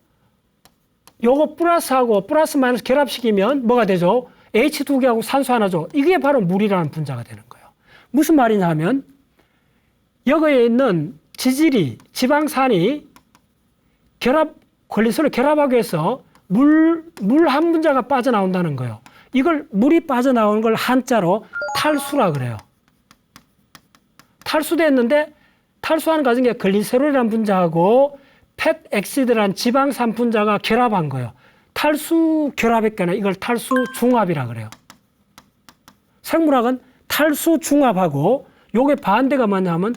플러스 마이너스 결합시키면 뭐가 되죠? H 두 개하고 산소 하나죠. 이게 바로 물이라는 분자가 되는 거예요. 무슨 말이냐 하면 여기에 있는 지방산이 글리세롤을 결합하기 위해서 물 한 분자가 빠져나온다는 거예요. 이걸 물이 빠져나오는 걸 한자로 탈수라 그래요. 탈수됐는데 탈수하는 과정에 글리세롤이라는 분자하고 팻엑시드라는 지방산 분자가 결합한 거예요. 탈수 결합했거나 이걸 탈수 중합이라 그래요. 생물학은 탈수 중합하고 요게 반대가 뭐냐면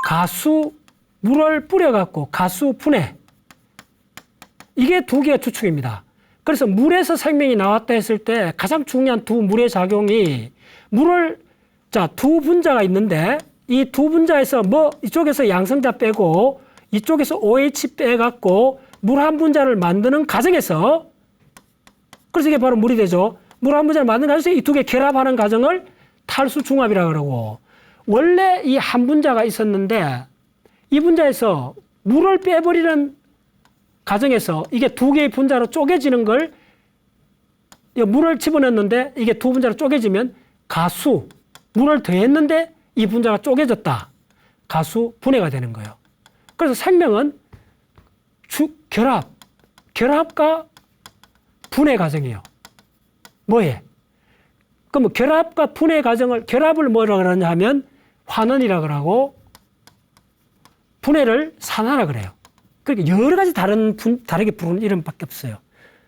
가수 물을 뿌려갖고 가수 분해. 이게 두 개의 추측입니다. 그래서 물에서 생명이 나왔다 했을 때 가장 중요한 두 물의 작용이 두 분자가 있는데 이 두 분자에서 이쪽에서 양성자 빼고 이쪽에서 OH 빼갖고 물 한 분자를 만드는 과정에서 그래서 이게 바로 물이 되죠. 물 한 분자를 만드는 과정에서 이 두 개 결합하는 과정을 탈수 중합이라고 그러고 원래 이 한 분자가 있었는데 이 분자에서 물을 빼버리는 과정에서 이게 두 개의 분자로 쪼개지는 걸 물을 집어넣었는데 이게 두 분자로 쪼개지면 가수 물을 더했는데 이 분자가 쪼개졌다. 가수 분해가 되는 거예요. 그래서 생명은 결합과 분해 과정이에요. 뭐해? 그럼 결합과 분해 과정을 결합을 뭐라 그러냐 하면 환원이라 그러고 분해를 산화라 그래요. 그러니까 여러 가지 다르게 부르는 이름밖에 없어요.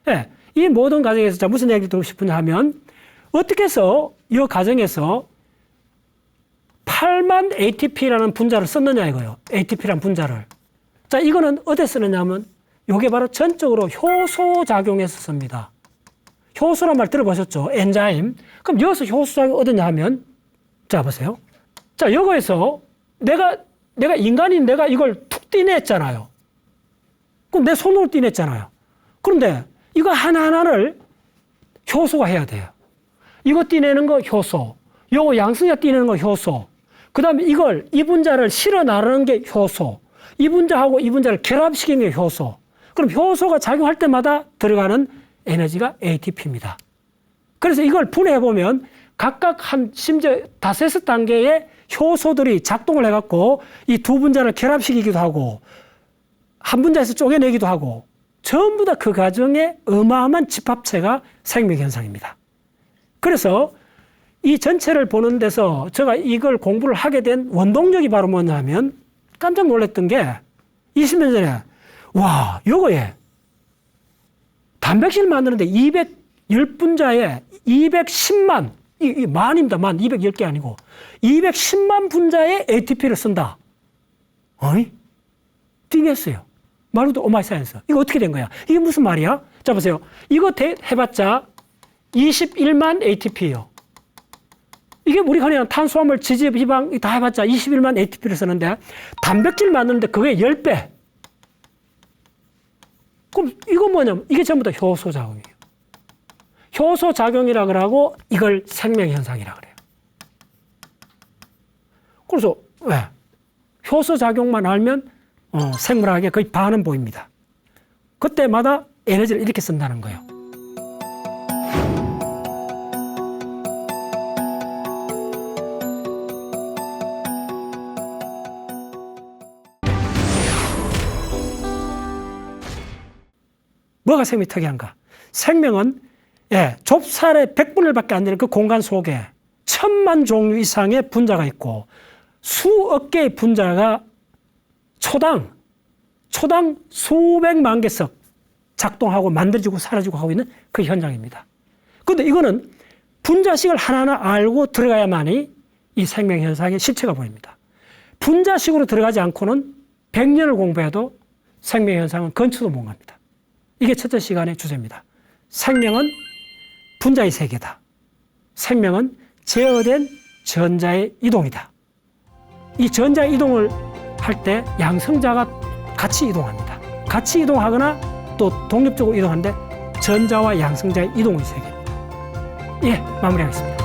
예, 이 모든 과정에서 무슨 얘기를 듣고 싶으냐 하면 어떻게 해서 이 과정에서 8만 ATP라는 분자를 썼느냐 이거예요. ATP라는 분자를. 자, 이거는 어디에 쓰느냐 하면 이게 바로 전적으로 효소 작용에서 씁니다. 효소란 말 들어보셨죠? 엔자임. 그럼 여기서 효소 작용이 어디냐 하면 자, 보세요. 자, 여기에서 내가 인간인 내가 이걸 툭 떼냈잖아요. 그럼 내 손으로 떼냈잖아요. 그런데 이거 하나하나를 효소가 해야 돼요. 이거 떼내는 거 효소. 요거 양성자 떼내는 거 효소. 그 다음에 이 분자를 실어 나르는 게 효소. 이 분자하고 이 분자를 결합시키는 게 효소. 그럼 효소가 작용할 때마다 들어가는 에너지가 ATP입니다. 그래서 이걸 분해해보면 각각 심지어 5단계의 효소들이 작동을 해갖고 이 두 분자를 결합시키기도 하고 한 분자에서 쪼개내기도 하고 전부 다 그 과정에 어마어마한 집합체가 생명현상입니다. 그래서 이 전체를 보는 데서 제가 이걸 공부를 하게 된 원동력이 바로 뭐냐면 깜짝 놀랐던 게 20년 전에 와, 요거에 단백질 만드는데 210분자에 210만, 이 만입니다. 만, 210개 아니고 210만 분자의 ATP를 쓴다. 어이? 띵했어요. 말로도 오마이사이언스. 이거 어떻게 된 거야? 이게 무슨 말이야? 자, 보세요. 이거 해봤자 21만 ATP예요. 이게 우리 흔히 탄수화물, 지질, 지방 다 해봤자 21만 ATP를 쓰는데 단백질 만드는데 그게 10배. 그럼 이거 뭐냐면 이게 전부 다 효소작용이에요. 효소작용이라 그러고 이걸 생명현상이라 그래요. 그래서 왜? 효소작용만 알면 생물학의 거의 반은 보입니다. 그때마다 에너지를 이렇게 쓴다는 거예요. 뭐가 생명이 특이한가? 생명은 좁쌀의 100분의 1밖에 안 되는 그 공간 속에 1000만 종류 이상의 분자가 있고 수억 개의 분자가 초당 수백만 개씩 작동하고 만들어지고 사라지고 하고 있는 그 현장입니다. 그런데 이거는 분자식을 하나하나 알고 들어가야만이 이 생명현상의 실체가 보입니다. 분자식으로 들어가지 않고는 100년을 공부해도 생명현상은 건초도 못 갑니다. 이게 첫째 시간의 주제입니다. 생명은 분자의 세계다. 생명은 제어된 전자의 이동이다. 이 전자의 이동을 할 때 양성자가 같이 이동합니다. 같이 이동하거나 또 독립적으로 이동하는데 전자와 양성자의 이동의 세계입니다. 예, 마무리하겠습니다.